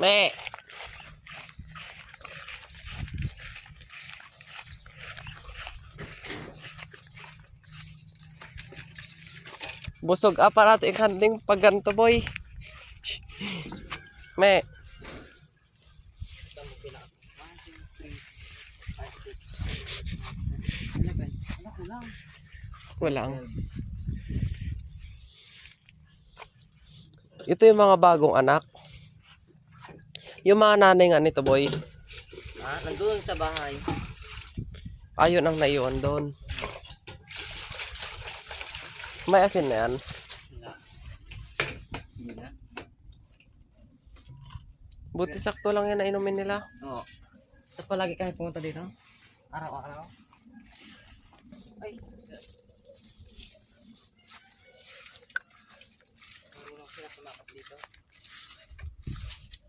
Me. Busog aparat ikanding pag ganito boy. Me. Kulang. Ito yung mga bagong anak. Yung mga nanay nga nito boy. Nandun sa bahay. Ayun ang naiwan doon. May asin na yan. Hindi na. Buti sakto lang yan na inumin nila. Oo. Ito palagi kayo pumunta dito? Araw-araw? Ay. Marunong sila tumakas dito.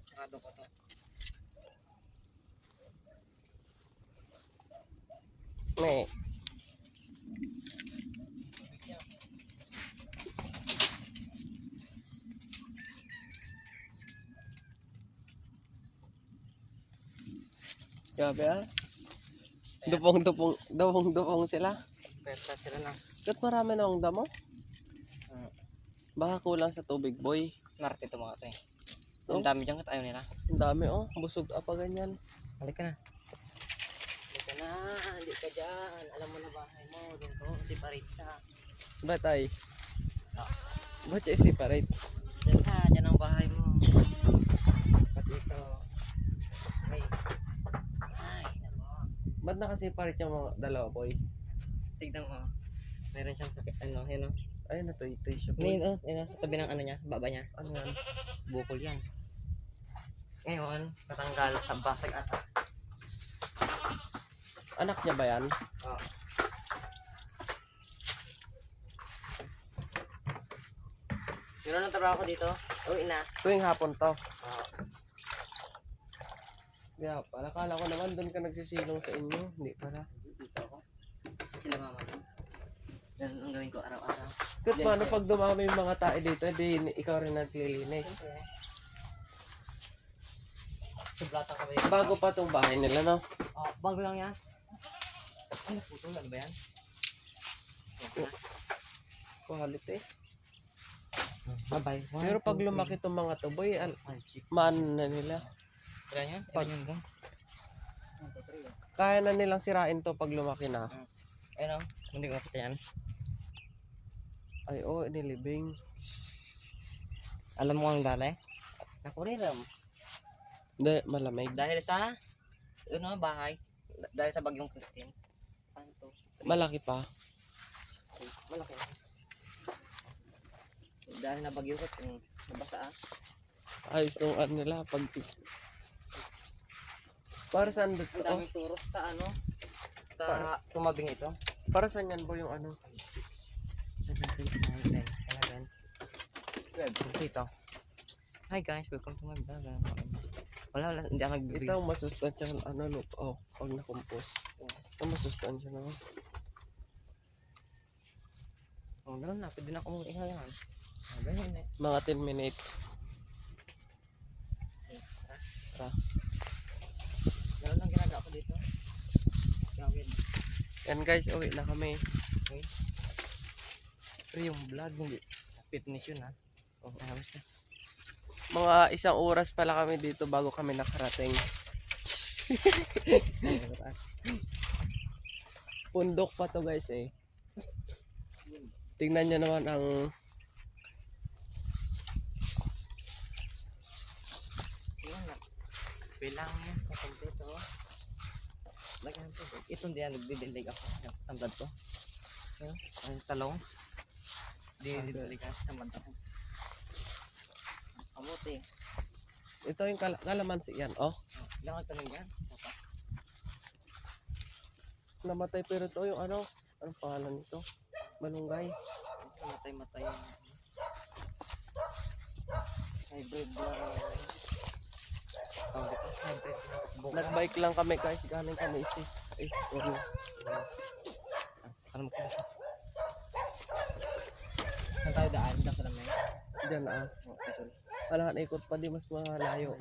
Sarado ko to. Me. Grabe ah. Dupong sila. Pesta sila na. Ba't marami na ang damo? Baka kulang sa tubig boy. Marte ito mga ito eh. Oh. Ang dami dyan ayaw nila. Ang dami oh. Busog pa ganyan. Balik ka na. Balik ka na. Hindi ka dyan. Alam mo na bahay mo. Dito. Hindi pa rin siya. Ba't ay? Ba't siya separate? Dyan ka. Dyan ang bahay mo. Ba't ito? Ay. Ay. Nako. Ba't nakaseparate yung mga dalawa boy? Tignan mo. Meron siyang sakit. Ano? Yan o. Ayun na toy siya boy. Ngayon sa tabi ng ano niya. Baba niya. Ano yan? Bukol yan. Ngayon. Natanggal sa basag ata. Anak niya ba yan? Oo. Meron ang trabaho ko dito. Uwi na. Tuwing hapon to. Oo. Kaya pala, kala ko naman doon ka nagsisilong sa inyo. Hindi pala. Dito ako. Sila mama ko. Yan ang gawin ko araw-araw. Kahit paano pag dumami yung mga tae dito, edi ikaw rin naglilinis. Sublatan ka ba yun? Bago pa tong bahay nila, no? Oh, bago lang yan. Ano puto? Ano ba yan? Quality. Bye-bye. Pero pag lumaki tong mga to, boy, man na nila. Ilan yan? Ilan yung gang? Kaya na nilang sirain to pag lumaki na. Ayun o. Hindi ko makita yan. Ay, oh, nilibing. Alam mo ang dali? Nakuriram. Hindi, malamig. Dahil sa bahay. Dahil sa bagyong Christine. Ano to? Malaki pa. Malaki. Dahil na bagyo ko, nabasa Ayos nung ano nila, pag... Para saan doon? Ang daming turos sa ano? Sa tumabing ito. Para saan yan, boy, yung ano? 17, 19, 11, 12. Dito. Hi guys, welcome to my vlog. Wala, hindi ako nagbibigay. Ito ang masustansya ng ano, look. Oh, pag na-compose. Ito masustansya naman. Oh, gano'n na. Pwede na akong ihaw yan. Ganyan eh. Mga 10 minutes. Tara. Gano'n lang ginagawa ko dito. Gawin. Yan guys, uwi na kami. Okay. Pero yung vlog, hindi. Fitness yun ha. Oh, ayos na. Mga 1 oras pala kami dito bago kami nakarating. Pundok pa to guys eh. Tingnan nyo naman ang... Yan na. Bilang yan. Kompleto. Lagyan po. Itong diyan, nagdidilig ako. Tambad to. Yan. Ang talong. Didilig ako. Tambad ako. Kamuti. Ito yung kalamansi yan, oh. Ilang talong yan. Namatay pero to yung ano. Anong pangalan nito? Malunggay. Matay-matay. Hybrid na. Hybrid. Nagbike lang kami guys. Galing kami is ano. Ano mo kaya? Saan tayo daan? Diyan ka naman. dyan ah. Oh, sorry. Wala ikot pa di mas malayo.